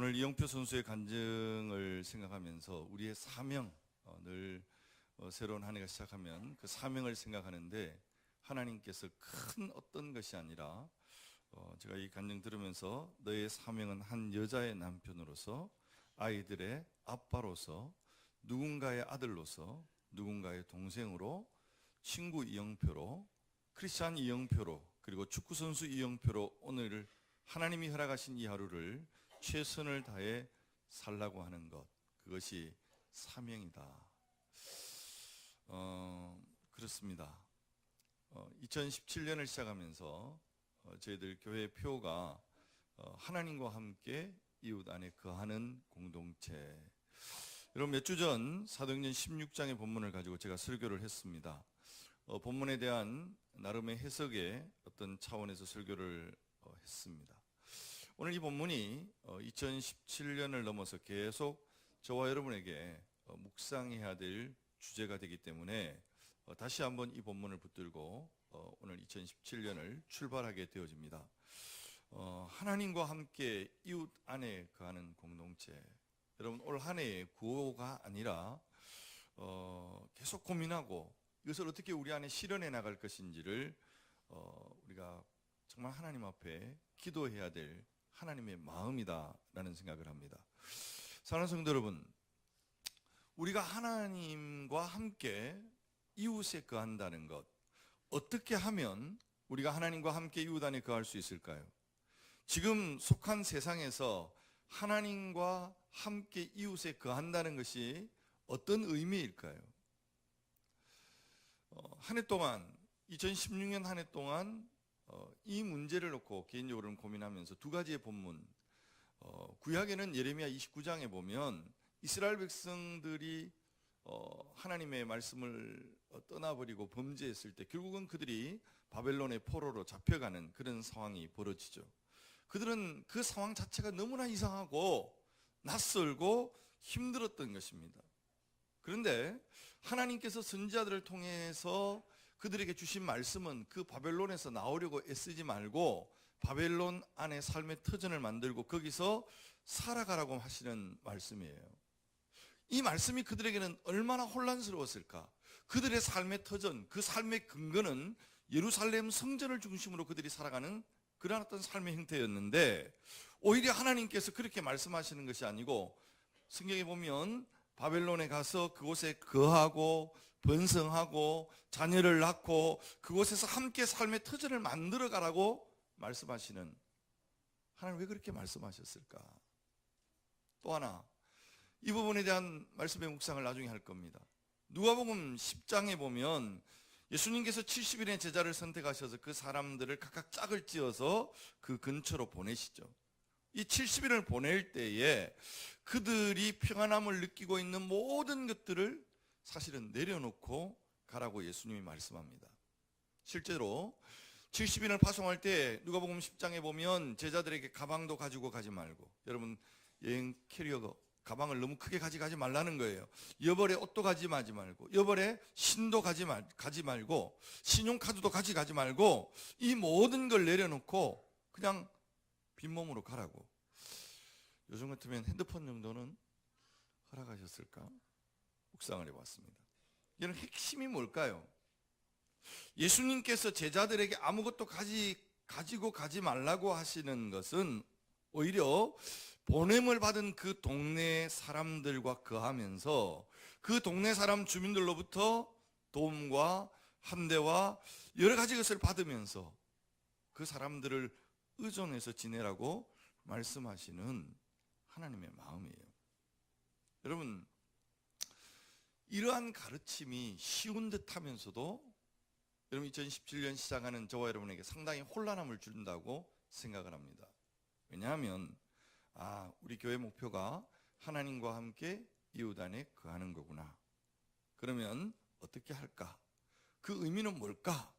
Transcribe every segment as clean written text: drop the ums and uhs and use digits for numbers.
오늘 이영표 선수의 간증을 생각하면서 우리의 사명, 늘 새로운 한 해가 시작하면 그 사명을 생각하는데 하나님께서 큰 어떤 것이 아니라 제가 이 간증 들으면서 너의 사명은 한 여자의 남편으로서, 아이들의 아빠로서, 누군가의 아들로서, 누군가의 동생으로, 친구 이영표로, 크리스찬 이영표로, 그리고 축구선수 이영표로 오늘 하나님이 허락하신 이 하루를 최선을 다해 살라고 하는 것, 그것이 사명이다. 그렇습니다. 2017년을 시작하면서 저희들 교회 표가 하나님과 함께 이웃 안에 거하는 공동체. 여러분, 몇 주 전 사도행전 16장의 본문을 가지고 제가 설교를 했습니다. 본문에 대한 나름의 해석의 어떤 차원에서 설교를 했습니다. 오늘 이 본문이 2017년을 넘어서 계속 저와 여러분에게 묵상해야 될 주제가 되기 때문에 다시 한번 이 본문을 붙들고 오늘 2017년을 출발하게 되어집니다. 하나님과 함께 이웃 안에 거하는 공동체. 여러분, 올 한 해의 구호가 아니라 계속 고민하고 이것을 어떻게 우리 안에 실현해 나갈 것인지를 우리가 정말 하나님 앞에 기도해야 될 하나님의 마음이다라는 생각을 합니다. 사랑하는 성도 여러분, 우리가 하나님과 함께 이웃에 거한다는 것, 어떻게 하면 우리가 하나님과 함께 이웃 안에 거할 수 있을까요? 지금 속한 세상에서 하나님과 함께 이웃에 거한다는 것이 어떤 의미일까요? 한 해 동안, 2016년 한 해 동안 이 문제를 놓고 개인적으로는 고민하면서 두 가지의 본문, 구약에는 예레미야 29장에 보면 이스라엘 백성들이 하나님의 말씀을 떠나버리고 범죄했을 때 결국은 그들이 바벨론의 포로로 잡혀가는 그런 상황이 벌어지죠. 그들은 그 상황 자체가 너무나 이상하고 낯설고 힘들었던 것입니다. 그런데 하나님께서 선지자들을 통해서 그들에게 주신 말씀은 그 바벨론에서 나오려고 애쓰지 말고 바벨론 안에 삶의 터전을 만들고 거기서 살아가라고 하시는 말씀이에요. 이 말씀이 그들에게는 얼마나 혼란스러웠을까. 그들의 삶의 터전, 그 삶의 근거는 예루살렘 성전을 중심으로 그들이 살아가는 그러한 어떤 삶의 형태였는데, 오히려 하나님께서 그렇게 말씀하시는 것이 아니고 성경에 보면 바벨론에 가서 그곳에 거하고 번성하고 자녀를 낳고 그곳에서 함께 삶의 터전을 만들어 가라고 말씀하시는, 하나님 왜 그렇게 말씀하셨을까? 또 하나, 이 부분에 대한 말씀의 묵상을 나중에 할 겁니다. 누가복음 10장에 보면 예수님께서 70인의 제자를 선택하셔서 그 사람들을 각각 짝을 지어서 그 근처로 보내시죠. 이 70인을 보낼 때에 그들이 평안함을 느끼고 있는 모든 것들을 사실은 내려놓고 가라고 예수님이 말씀합니다. 실제로 70인을 파송할 때 누가복음 10장에 보면 제자들에게 가방도 가지고 가지 말고, 여러분 여행 캐리어 가방을 너무 크게 가지 말라는 거예요. 여벌에 옷도 가지 말고, 여벌에 신도 가지 말고, 신용카드도 가지 말고, 이 모든 걸 내려놓고 그냥 빈몸으로 가라고. 요즘 같으면 핸드폰 정도는 허락하셨을까? 묵상을 해봤습니다. 이런 핵심이 뭘까요? 예수님께서 제자들에게 아무것도 가지고 가지 말라고 하시는 것은 오히려 보냄을 받은 그 동네 사람들과 거하면서 그 동네 사람 주민들로부터 도움과 함대와 여러 가지 것을 받으면서 그 사람들을 의존해서 지내라고 말씀하시는 하나님의 마음이에요. 여러분, 이러한 가르침이 쉬운 듯 하면서도 여러분 2017년 시작하는 저와 여러분에게 상당히 혼란함을 준다고 생각을 합니다. 왜냐하면 우리 교회 목표가 하나님과 함께 이웃 안에 거하는 거구나. 그러면 어떻게 할까? 그 의미는 뭘까?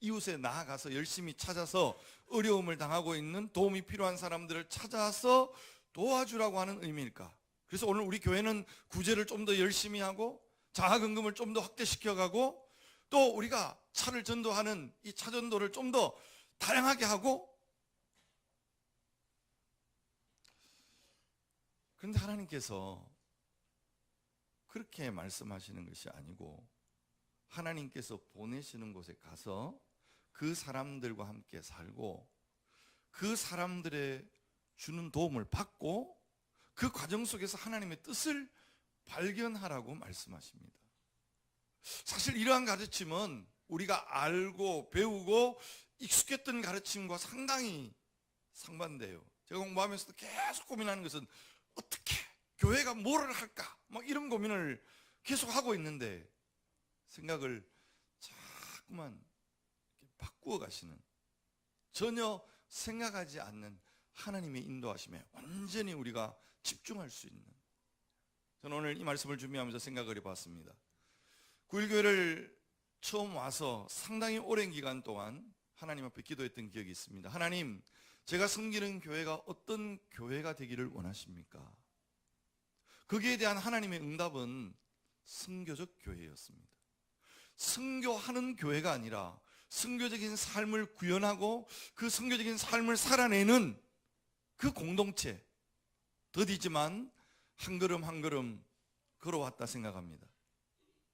이웃에 나아가서 열심히 찾아서 어려움을 당하고 있는, 도움이 필요한 사람들을 찾아서 도와주라고 하는 의미일까? 그래서 오늘 우리 교회는 구제를 좀 더 열심히 하고 자아금금을 좀 더 확대시켜가고 또 우리가 차를 전도하는 이 차전도를 좀 더 다양하게 하고, 그런데 하나님께서 그렇게 말씀하시는 것이 아니고 하나님께서 보내시는 곳에 가서 그 사람들과 함께 살고 그 사람들의 주는 도움을 받고 그 과정 속에서 하나님의 뜻을 발견하라고 말씀하십니다. 사실 이러한 가르침은 우리가 알고 배우고 익숙했던 가르침과 상당히 상반돼요. 제가 공부하면서도 계속 고민하는 것은 어떻게 교회가 뭐를 할까? 막 이런 고민을 계속 하고 있는데 생각을 자꾸만 바꾸어 가시는, 전혀 생각하지 않는 하나님의 인도하심에 완전히 우리가 집중할 수 있는, 저는 오늘 이 말씀을 준비하면서 생각을 해봤습니다. 9.1교회를 처음 와서 상당히 오랜 기간 동안 하나님 앞에 기도했던 기억이 있습니다. 하나님, 제가 섬기는 교회가 어떤 교회가 되기를 원하십니까? 거기에 대한 하나님의 응답은 선교적 교회였습니다. 선교하는 교회가 아니라 선교적인 삶을 구현하고 그 선교적인 삶을 살아내는 그 공동체, 더디지만 한 걸음 한 걸음 걸어왔다 생각합니다.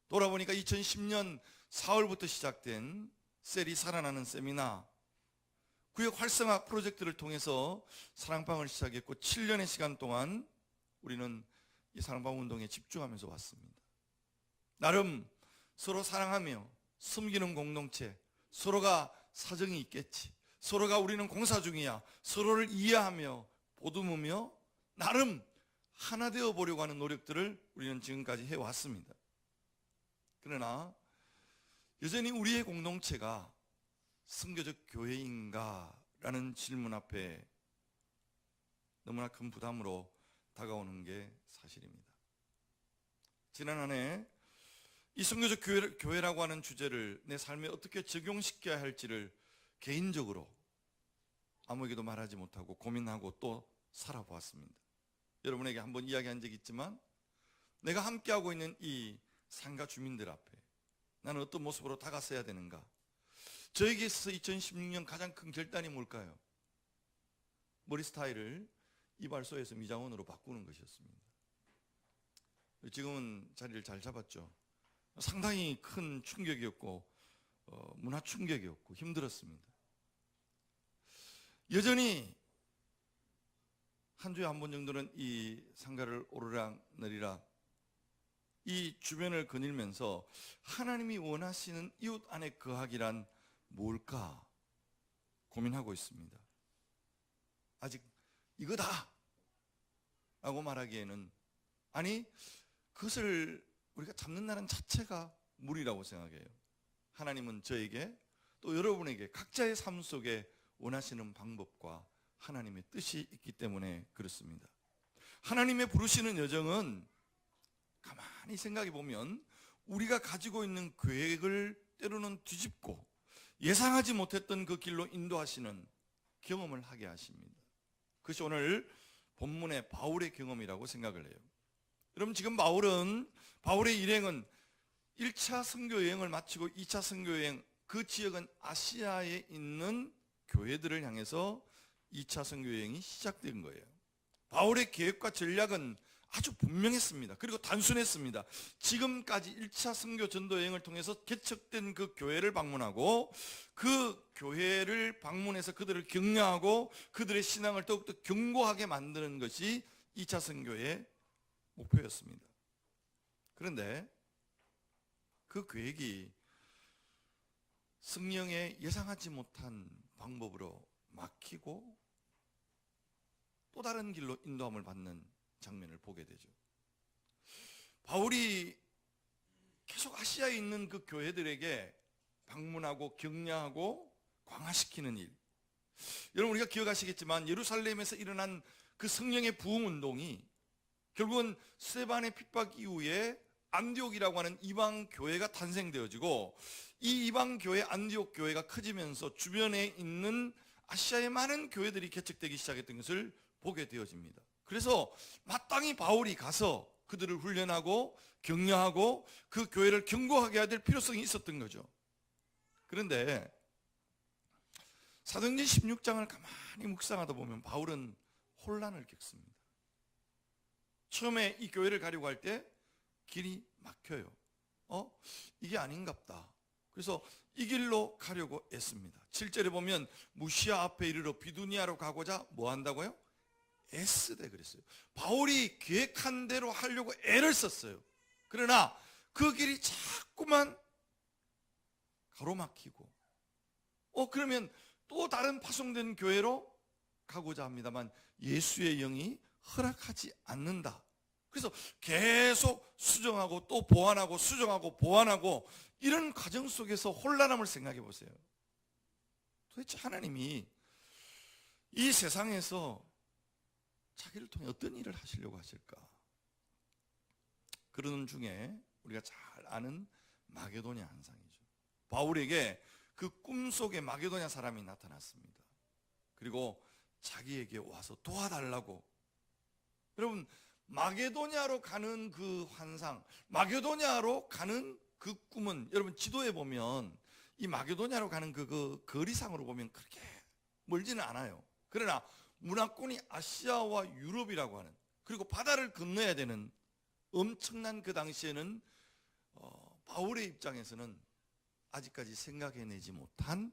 돌아보니까 2010년 4월부터 시작된 셀이 살아나는 세미나, 구역 활성화 프로젝트를 통해서 사랑방을 시작했고 7년의 시간 동안 우리는 이 사랑방 운동에 집중하면서 왔습니다. 나름 서로 사랑하며 섬기는 공동체, 서로가 사정이 있겠지, 서로가 우리는 공사 중이야, 서로를 이해하며 보듬으며 나름 하나 되어 보려고 하는 노력들을 우리는 지금까지 해왔습니다. 그러나 여전히 우리의 공동체가 선교적 교회인가? 라는 질문 앞에 너무나 큰 부담으로 다가오는 게 사실입니다. 지난 한 해 이 선교적 교회라고 하는 주제를 내 삶에 어떻게 적용시켜야 할지를 개인적으로 아무에게도 말하지 못하고 고민하고 또 살아보았습니다. 여러분에게 한번 이야기한 적이 있지만 내가 함께하고 있는 이 상가 주민들 앞에 나는 어떤 모습으로 다가서야 되는가? 저에게 있어서 2016년 가장 큰 결단이 뭘까요? 머리 스타일을 이발소에서 미장원으로 바꾸는 것이었습니다. 지금은 자리를 잘 잡았죠. 상당히 큰 충격이었고 문화 충격이었고 힘들었습니다. 여전히 한 주에 한 번 정도는 이 상가를 오르락 내리락 이 주변을 거닐면서 하나님이 원하시는 이웃 안에 거하기란 뭘까 고민하고 있습니다. 아직 이거다 라고 말하기에는, 아니 그것을 우리가 잡는다는 자체가 무리라고 생각해요. 하나님은 저에게 또 여러분에게 각자의 삶 속에 원하시는 방법과 하나님의 뜻이 있기 때문에 그렇습니다. 하나님의 부르시는 여정은 가만히 생각해 보면 우리가 가지고 있는 계획을 때로는 뒤집고 예상하지 못했던 그 길로 인도하시는 경험을 하게 하십니다. 그것이 오늘 본문의 바울의 경험이라고 생각을 해요. 여러분, 지금 바울의 일행은 1차 선교 여행을 마치고 2차 선교 여행, 그 지역은 아시아에 있는 교회들을 향해서 2차 선교 여행이 시작된 거예요. 바울의 계획과 전략은 아주 분명했습니다. 그리고 단순했습니다. 지금까지 1차 선교 전도 여행을 통해서 개척된 그 교회를 방문하고 그 교회를 방문해서 그들을 격려하고 그들의 신앙을 더욱더 견고하게 만드는 것이 2차 선교의 목표였습니다. 그런데 그 계획이 성령의 예상하지 못한 방법으로 막히고 또 다른 길로 인도함을 받는 장면을 보게 되죠. 바울이 계속 아시아에 있는 그 교회들에게 방문하고 격려하고 광화시키는 일, 여러분 우리가 기억하시겠지만 예루살렘에서 일어난 그 성령의 부흥 운동이 결국은 스데반의 핍박 이후에 안디옥이라고 하는 이방 교회가 탄생되어지고 이 이방 교회 안디옥 교회가 커지면서 주변에 있는 아시아의 많은 교회들이 개척되기 시작했던 것을 보게 되어집니다. 그래서 마땅히 바울이 가서 그들을 훈련하고 격려하고 그 교회를 견고하게 해야 될 필요성이 있었던 거죠. 그런데 사도행전 16장을 가만히 묵상하다 보면 바울은 혼란을 겪습니다. 처음에 이 교회를 가려고 할 때 길이 막혀요. 이게 아닌갑다. 그래서 이 길로 가려고 애씁니다. 7절에 보면 무시아 앞에 이르러 비두니아로 가고자 뭐 한다고요? 애쓰되 그랬어요. 바울이 계획한 대로 하려고 애를 썼어요. 그러나 그 길이 자꾸만 가로막히고 그러면 또 다른 파송된 교회로 가고자 합니다만 예수의 영이 허락하지 않는다. 그래서 계속 수정하고 또 보완하고 수정하고 보완하고 이런 과정 속에서 혼란함을 생각해 보세요. 도대체 하나님이 이 세상에서 자기를 통해 어떤 일을 하시려고 하실까? 그러는 중에 우리가 잘 아는 마게도냐 환상이죠. 바울에게 그 꿈속에 마게도냐 사람이 나타났습니다. 그리고 자기에게 와서 도와달라고. 여러분, 마게도냐로 가는 그 환상, 마게도냐로 가는 그 꿈은 여러분 지도에 보면 이 마게도냐로 가는 그 거리상으로 보면 그렇게 멀지는 않아요. 그러나 문화권이 아시아와 유럽이라고 하는, 그리고 바다를 건너야 되는 엄청난 그 당시에는 바울의 입장에서는 아직까지 생각해내지 못한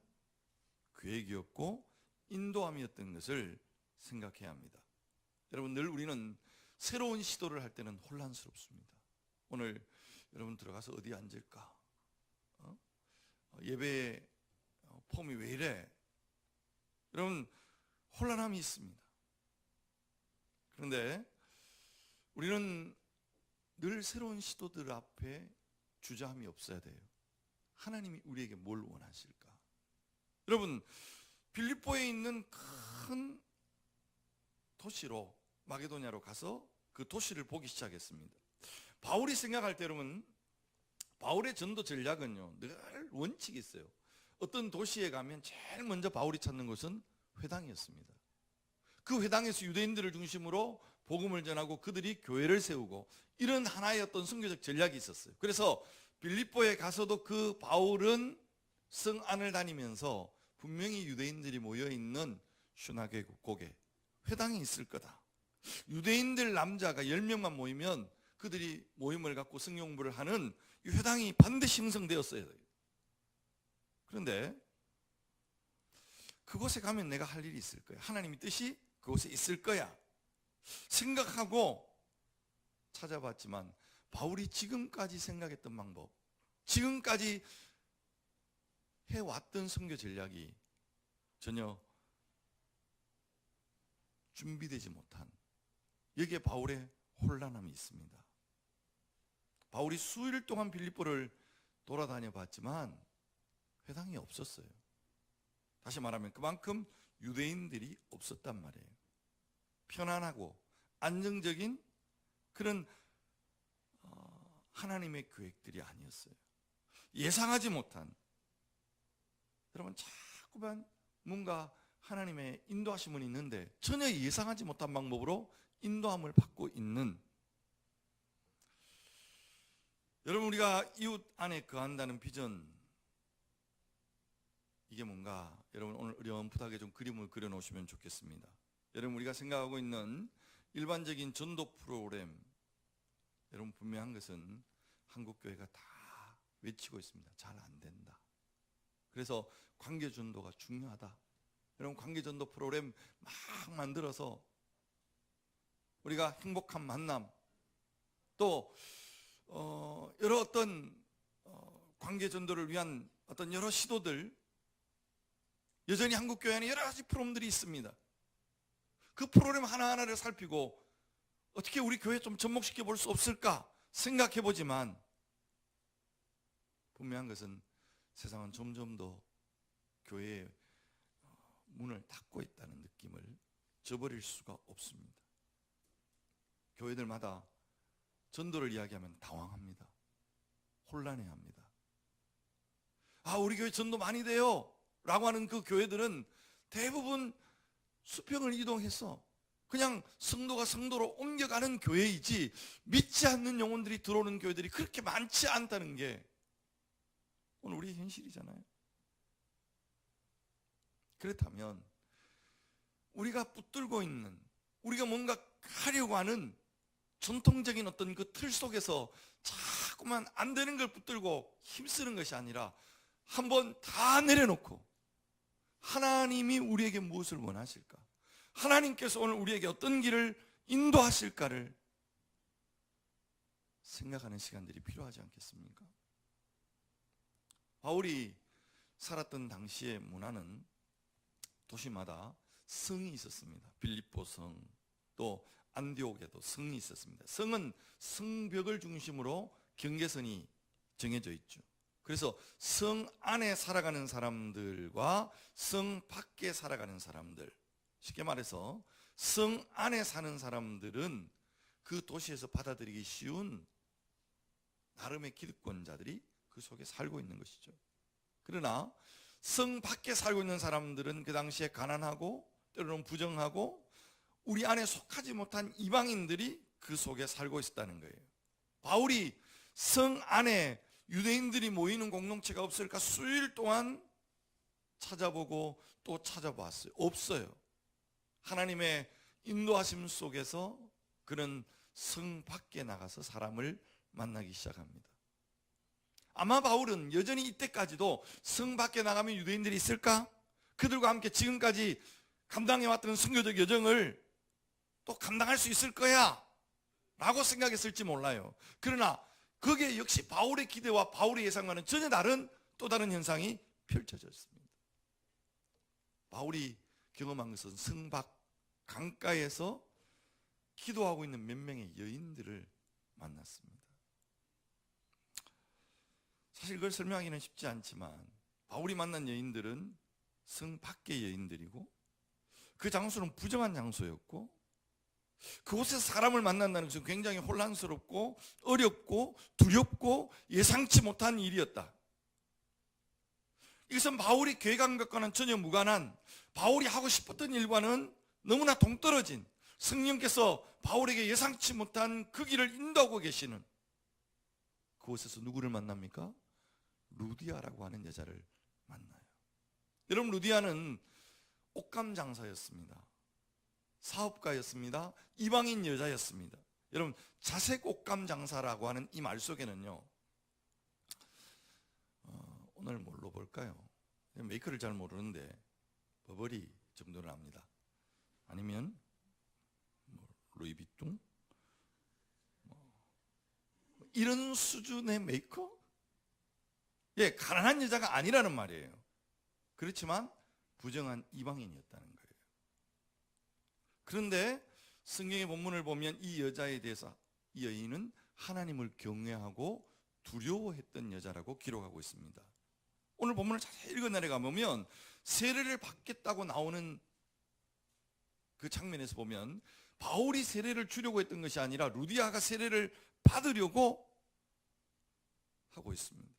계획이었고 인도함이었던 것을 생각해야 합니다. 여러분, 늘 우리는 새로운 시도를 할 때는 혼란스럽습니다. 오늘 여러분 들어가서 어디 앉을까? 예배 폼이 왜 이래? 여러분, 혼란함이 있습니다. 그런데 우리는 늘 새로운 시도들 앞에 주저함이 없어야 돼요. 하나님이 우리에게 뭘 원하실까? 여러분, 빌립보에 있는 큰 도시로 마게도냐로 가서 그 도시를 보기 시작했습니다. 바울이 생각할 때 여러분, 바울의 전도 전략은요 늘 원칙이 있어요. 어떤 도시에 가면 제일 먼저 바울이 찾는 곳은 회당이었습니다. 그 회당에서 유대인들을 중심으로 복음을 전하고 그들이 교회를 세우고 이런 하나의 어떤 선교적 전략이 있었어요. 그래서 빌립보에 가서도 그 바울은 성 안을 다니면서 분명히 유대인들이 모여있는 슈나고게 회당이 있을 거다. 유대인들 남자가 10명만 모이면 그들이 모임을 갖고 성경공부를 하는 이 회당이 반드시 형성되었어야 돼요. 그런데 그곳에 가면 내가 할 일이 있을 거야. 하나님의 뜻이 그곳에 있을 거야 생각하고 찾아봤지만 바울이 지금까지 생각했던 방법, 지금까지 해왔던 선교 전략이 전혀 준비되지 못한, 여기에 바울의 혼란함이 있습니다. 바울이 수일 동안 빌립보를 돌아다녀 봤지만 회당이 없었어요. 다시 말하면 그만큼 유대인들이 없었단 말이에요. 편안하고 안정적인 그런 하나님의 계획들이 아니었어요. 예상하지 못한, 여러분 자꾸만 뭔가 하나님의 인도하심은 있는데 전혀 예상하지 못한 방법으로 인도함을 받고 있는, 여러분 우리가 이웃 안에 거한다는 비전, 이게 뭔가 여러분 오늘 어렴풋하게 좀 그림을 그려놓으시면 좋겠습니다. 여러분 우리가 생각하고 있는 일반적인 전도 프로그램, 여러분 분명한 것은 한국교회가 다 외치고 있습니다. 잘 안 된다. 그래서 관계전도가 중요하다. 여러분 관계전도 프로그램 막 만들어서 우리가 행복한 만남, 또 여러 어떤 관계전도를 위한 어떤 여러 시도들, 여전히 한국교회 안에 여러 가지 프로그램들이 있습니다. 그 프로그램 하나하나를 살피고 어떻게 우리 교회 좀 접목시켜 볼 수 없을까 생각해 보지만 분명한 것은 세상은 점점 더 교회의 문을 닫고 있다는 느낌을 저버릴 수가 없습니다. 교회들마다 전도를 이야기하면 당황합니다. 혼란해합니다. 우리 교회 전도 많이 돼요 라고 하는 그 교회들은 대부분 수평을 이동해서 그냥 성도가 성도로 옮겨가는 교회이지 믿지 않는 영혼들이 들어오는 교회들이 그렇게 많지 않다는 게 오늘 우리의 현실이잖아요. 그렇다면 우리가 붙들고 있는, 우리가 뭔가 하려고 하는 전통적인 어떤 그 틀 속에서 자꾸만 안 되는 걸 붙들고 힘쓰는 것이 아니라 한번 다 내려놓고 하나님이 우리에게 무엇을 원하실까? 하나님께서 오늘 우리에게 어떤 길을 인도하실까를 생각하는 시간들이 필요하지 않겠습니까? 바울이 살았던 당시의 문화는 도시마다 성이 있었습니다. 빌립보 성, 또 안디옥에도 성이 있었습니다. 성은 성벽을 중심으로 경계선이 정해져 있죠. 그래서 성 안에 살아가는 사람들과 성 밖에 살아가는 사람들, 쉽게 말해서 성 안에 사는 사람들은 그 도시에서 받아들이기 쉬운 나름의 기득권자들이 그 속에 살고 있는 것이죠. 그러나 성 밖에 살고 있는 사람들은 그 당시에 가난하고 때로는 부정하고 우리 안에 속하지 못한 이방인들이 그 속에 살고 있었다는 거예요. 바울이 성 안에 유대인들이 모이는 공동체가 없을까 수일 동안 찾아보고 또 찾아봤어요. 없어요. 하나님의 인도하심 속에서 그는 성 밖에 나가서 사람을 만나기 시작합니다. 아마 바울은 여전히 이때까지도 성 밖에 나가면 유대인들이 있을까? 그들과 함께 지금까지 감당해왔던 선교적 여정을 또 감당할 수 있을 거야 라고 생각했을지 몰라요. 그러나 거기에 역시 바울의 기대와 바울의 예상과는 전혀 다른 또 다른 현상이 펼쳐졌습니다. 바울이 경험한 것은 성 밖 강가에서 기도하고 있는 몇 명의 여인들을 만났습니다. 사실 그걸 설명하기는 쉽지 않지만 바울이 만난 여인들은 성 밖의 여인들이고 그 장소는 부정한 장소였고 그곳에서 사람을 만난다는 것은 굉장히 혼란스럽고 어렵고 두렵고 예상치 못한 일이었다. 이것은 바울이 계획한 것과는 전혀 무관한 바울이 하고 싶었던 일과는 너무나 동떨어진 성령께서 바울에게 예상치 못한 그 길을 인도하고 계시는 그곳에서 누구를 만납니까? 루디아라고 하는 여자를 만나요. 여러분, 루디아는 옷감 장사였습니다. 사업가였습니다. 이방인 여자였습니다. 여러분, 자색 옷감 장사라고 하는 이 말 속에는요, 오늘 뭘로 볼까요? 메이커를 잘 모르는데 버버리 정도는 압니다. 아니면 루이비통? 이런 수준의 메이커? 예, 가난한 여자가 아니라는 말이에요. 그렇지만 부정한 이방인이었다는 거예요. 그런데 성경의 본문을 보면 이 여자에 대해서 이 여인은 하나님을 경외하고 두려워했던 여자라고 기록하고 있습니다. 오늘 본문을 자세히 읽어 내려가 보면 세례를 받겠다고 나오는 그 장면에서 보면 바울이 세례를 주려고 했던 것이 아니라 루디아가 세례를 받으려고 하고 있습니다.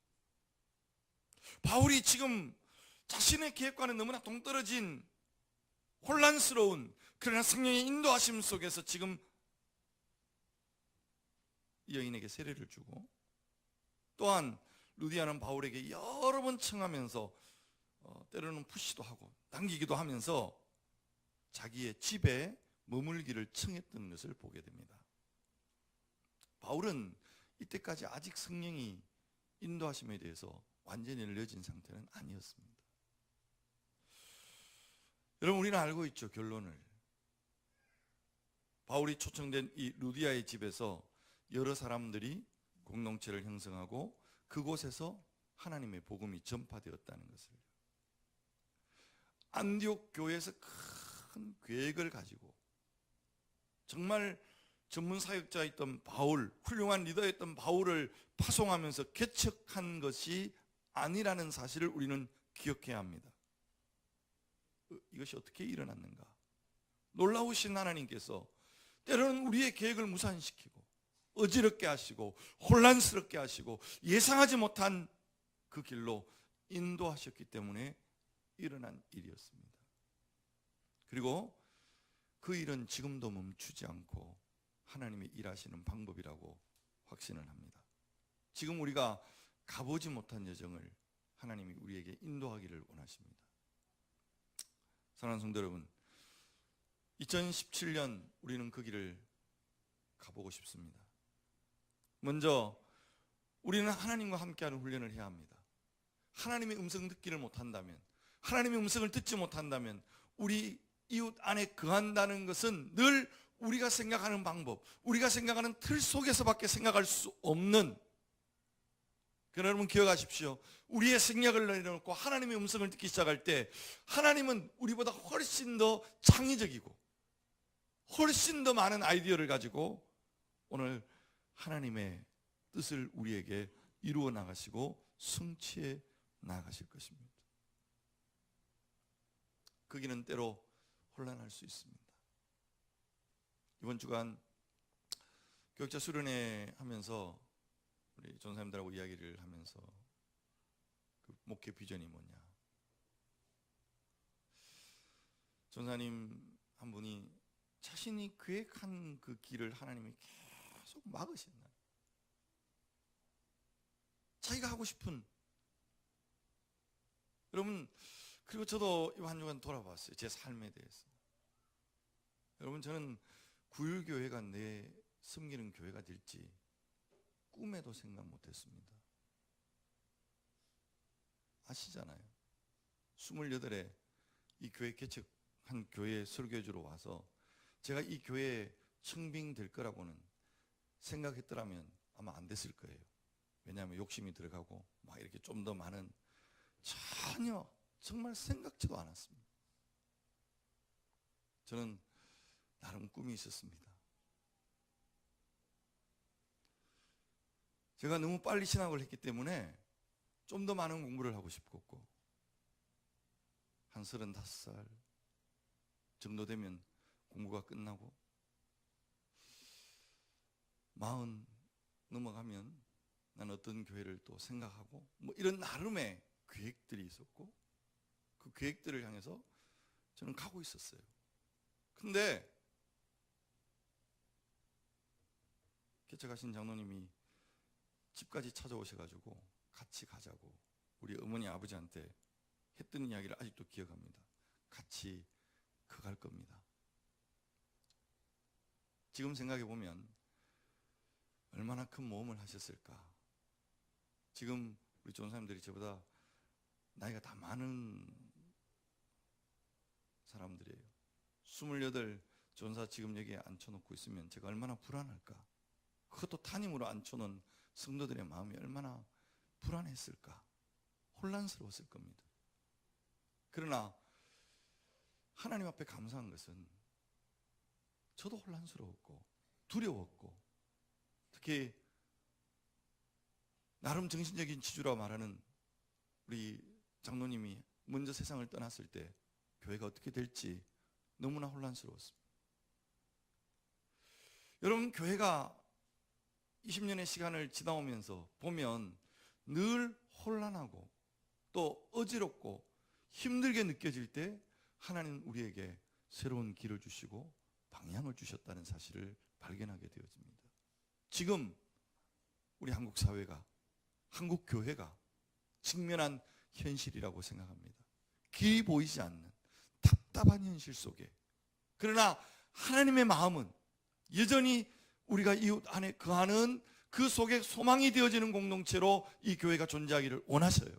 바울이 지금 자신의 계획과는 너무나 동떨어진 혼란스러운 그러나 성령의 인도하심 속에서 지금 이 여인에게 세례를 주고 또한 루디아는 바울에게 여러 번 청하면서 때로는 푸시도 하고 당기기도 하면서 자기의 집에 머물기를 청했던 것을 보게 됩니다. 바울은 이때까지 아직 성령이 인도하심에 대해서 완전히 열려진 상태는 아니었습니다. 여러분, 우리는 알고 있죠, 결론을. 바울이 초청된 이 루디아의 집에서 여러 사람들이 공동체를 형성하고 그곳에서 하나님의 복음이 전파되었다는 것을. 안디옥 교회에서 큰 계획을 가지고 정말 전문 사역자였던 바울, 훌륭한 리더였던 바울을 파송하면서 개척한 것이 아니라는 사실을 우리는 기억해야 합니다. 이것이 어떻게 일어났는가? 놀라우신 하나님께서 때로는 우리의 계획을 무산시키고 어지럽게 하시고 혼란스럽게 하시고 예상하지 못한 그 길로 인도하셨기 때문에 일어난 일이었습니다. 그리고 그 일은 지금도 멈추지 않고 하나님이 일하시는 방법이라고 확신을 합니다. 지금 우리가 가보지 못한 여정을 하나님이 우리에게 인도하기를 원하십니다. 사랑하는 성도 여러분, 2017년 우리는 그 길을 가보겠습니다. 보고 싶습니다. 먼저 우리는 하나님과 함께하는 훈련을 해야 합니다. 하나님의 음성 듣기를 못한다면, 하나님의 음성을 듣지 못한다면 우리 이웃 안에 거한다는 것은 늘 우리가 생각하는 방법, 우리가 생각하는 틀 속에서밖에 생각할 수 없는, 그러나 여러분 기억하십시오. 우리의 생각을 내려놓고 하나님의 음성을 듣기 시작할 때 하나님은 우리보다 훨씬 더 창의적이고 훨씬 더 많은 아이디어를 가지고 오늘 하나님의 뜻을 우리에게 이루어 나가시고 성취해 나가실 것입니다. 그 길은 때로 혼란할 수 있습니다. 이번 주간 교역자 수련회 하면서 우리 전사님들하고 이야기를 하면서 그 목회 비전이 뭐냐, 전사님 한 분이 자신이 계획한 그 길을 하나님이 계속 막으신다. 자기가 하고 싶은, 여러분, 그리고 저도 이 한 주간 돌아봤어요. 제 삶에 대해서. 여러분, 저는 구일교회가 내 섬기는 교회가 될지 꿈에도 생각 못했습니다. 아시잖아요. 28에 이 교회 개척한 교회 설교주로 와서 제가 이 교회에 청빙될 거라고는 생각했더라면 아마 안 됐을 거예요. 왜냐하면 욕심이 들어가고 막 이렇게 좀 더 많은, 전혀 정말 생각지도 않았습니다. 저는 나름 꿈이 있었습니다. 제가 너무 빨리 신학을 했기 때문에 좀 더 많은 공부를 하고 싶었고, 한 35살 정도 되면 공부가 끝나고 40 넘어가면 난 어떤 교회를 또 생각하고, 뭐 이런 나름의 계획들이 있었고, 그 계획들을 향해서 저는 가고 있었어요. 근데 개척하신 장로님이 집까지 찾아오셔가지고 같이 가자고 우리 어머니 아버지한테 했던 이야기를 아직도 기억합니다. 같이 갈 겁니다. 지금 생각해 보면 얼마나 큰 모험을 하셨을까. 지금 우리 전사님들이 저보다 나이가 다 많은 사람들이에요. 28 전사 지금 여기에 앉혀놓고 있으면 제가 얼마나 불안할까. 그것도 담임으로 앉혀놓은 성도들의 마음이 얼마나 불안했을까. 혼란스러웠을 겁니다. 그러나 하나님 앞에 감사한 것은 저도 혼란스러웠고 두려웠고, 특히 나름 정신적인 지주라 말하는 우리 장로님이 먼저 세상을 떠났을 때 교회가 어떻게 될지 너무나 혼란스러웠습니다. 여러분, 교회가 20년의 시간을 지나오면서 보면 늘 혼란하고 또 어지럽고 힘들게 느껴질 때 하나님은 우리에게 새로운 길을 주시고 방향을 주셨다는 사실을 발견하게 되어집니다. 지금 우리 한국 사회가, 한국 교회가 직면한 현실이라고 생각합니다. 길이 보이지 않는 답답한 현실 속에, 그러나 하나님의 마음은 여전히 우리가 이웃 안에 거하는 그 속에 소망이 되어지는 공동체로 이 교회가 존재하기를 원하셔요.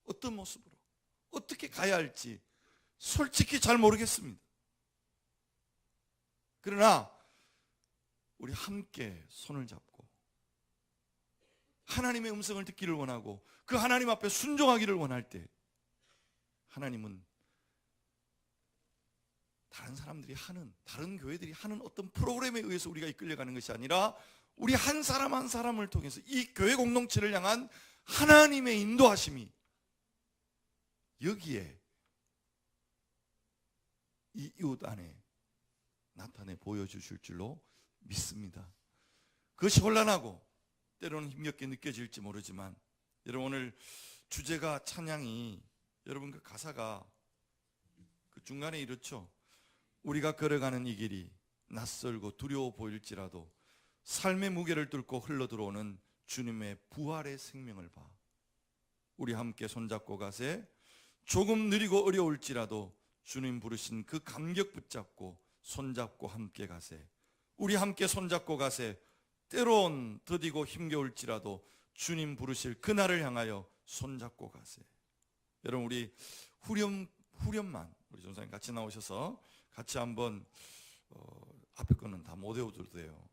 어떤 모습으로 어떻게 가야 할지 솔직히 잘 모르겠습니다. 그러나 우리 함께 손을 잡고 하나님의 음성을 듣기를 원하고 그 하나님 앞에 순종하기를 원할 때 하나님은 다른 사람들이 하는, 다른 교회들이 하는 어떤 프로그램에 의해서 우리가 이끌려가는 것이 아니라 우리 한 사람 한 사람을 통해서 이 교회 공동체를 향한 하나님의 인도하심이 여기에 이 이웃 안에 나타내 보여주실 줄로 믿습니다. 그것이 혼란하고 때로는 힘겹게 느껴질지 모르지만, 여러분 오늘 주제가 찬양이, 여러분 그 가사가 그 중간에 이렇죠. 우리가 걸어가는 이 길이 낯설고 두려워 보일지라도 삶의 무게를 뚫고 흘러들어오는 주님의 부활의 생명을 봐. 우리 함께 손잡고 가세. 조금 느리고 어려울지라도 주님 부르신 그 감격 붙잡고 손잡고 함께 가세. 우리 함께 손잡고 가세. 때론 더디고 힘겨울지라도 주님 부르실 그날을 향하여 손잡고 가세. 여러분, 우리 후렴만 우리 전사님 같이 나오셔서 같이 한번 앞에 거는 다 못 외워도 돼요.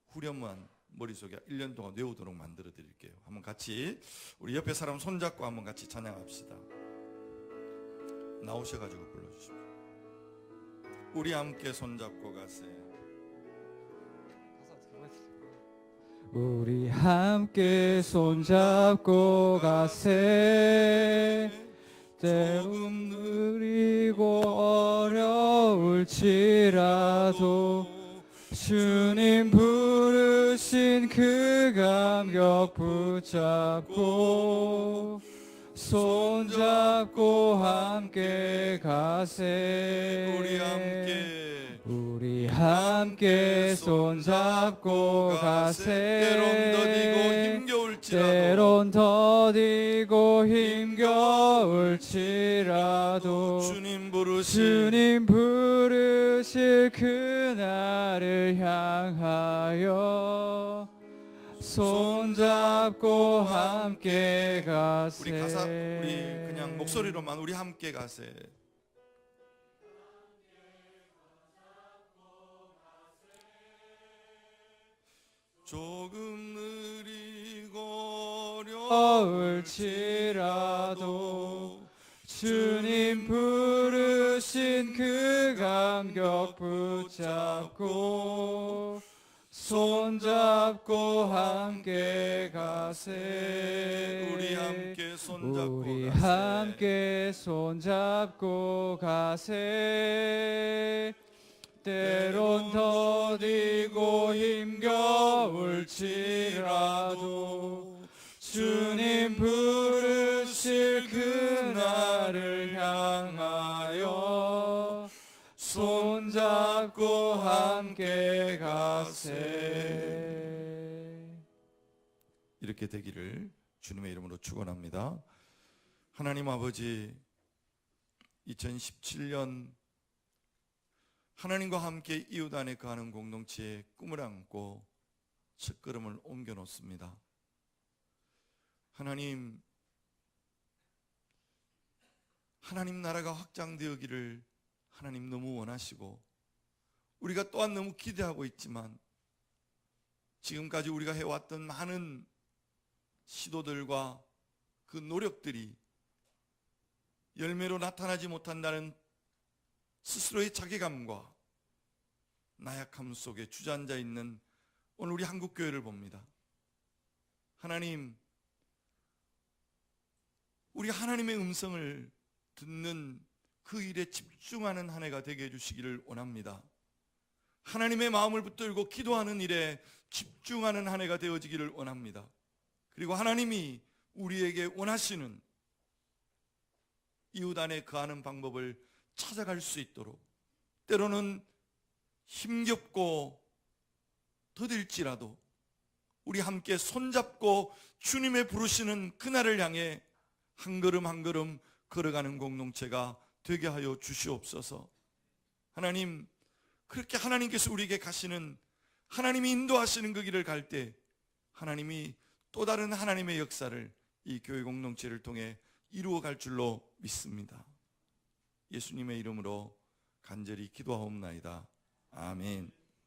후렴만 머릿속에 1년 동안 외우도록 만들어 드릴게요. 한번 같이 우리 옆에 사람 손잡고 한번 같이 찬양합시다. 나오셔가지고 불러주십시오. 우리 함께 손잡고 가세. 우리 함께 손잡고 가세. 때론 느리고 어려울지라도 주님 부르신 그 감격 붙잡고 손잡고 함께 가세. 우리 함께 손잡고 가세. 때론 더디고 힘겨울지라도 주님 부르실 그날을 향하여 손잡고 함께 가세. 우리 가사 우리 그냥 목소리로만 우리 함께 가세. 조금 느리고 어려울지라도 주님 부르신 그 감격 붙잡고 손잡고 함께 가세. 우리 함께 손잡고 가세. 때론 더디고 힘겨울지라도 주님 부르실 그날을 향하여 손잡고 함께 가세. 이렇게 되기를 주님의 이름으로 축원합니다. 하나님 아버지, 2017년 하나님과 함께 이웃 안에 거하는 공동체의 꿈을 안고 첫걸음을 옮겨 놓습니다. 하나님 나라가 확장되기를 하나님 너무 원하시고 우리가 또한 너무 기대하고 있지만 지금까지 우리가 해왔던 많은 시도들과 그 노력들이 열매로 나타나지 못한다는 스스로의 자괴감과 나약함 속에 주저앉아 있는 오늘 우리 한국교회를 봅니다. 하나님, 우리 하나님의 음성을 듣는 그 일에 집중하는 한 해가 되게 해주시기를 원합니다. 하나님의 마음을 붙들고 기도하는 일에 집중하는 한 해가 되어지기를 원합니다. 그리고 하나님이 우리에게 원하시는 이웃 안에 거하는 방법을 찾아갈 수 있도록, 때로는 힘겹고 더딜지라도 우리 함께 손잡고 주님의 부르시는 그날을 향해 한 걸음 한 걸음 걸어가는 공동체가 되게 하여 주시옵소서. 하나님, 그렇게 하나님께서 우리에게 가시는, 하나님이 인도하시는 그 길을 갈 때 하나님이 또 다른 하나님의 역사를 이 교회 공동체를 통해 이루어 갈 줄로 믿습니다. 예수님의 이름으로 간절히 기도하옵나이다. 아멘.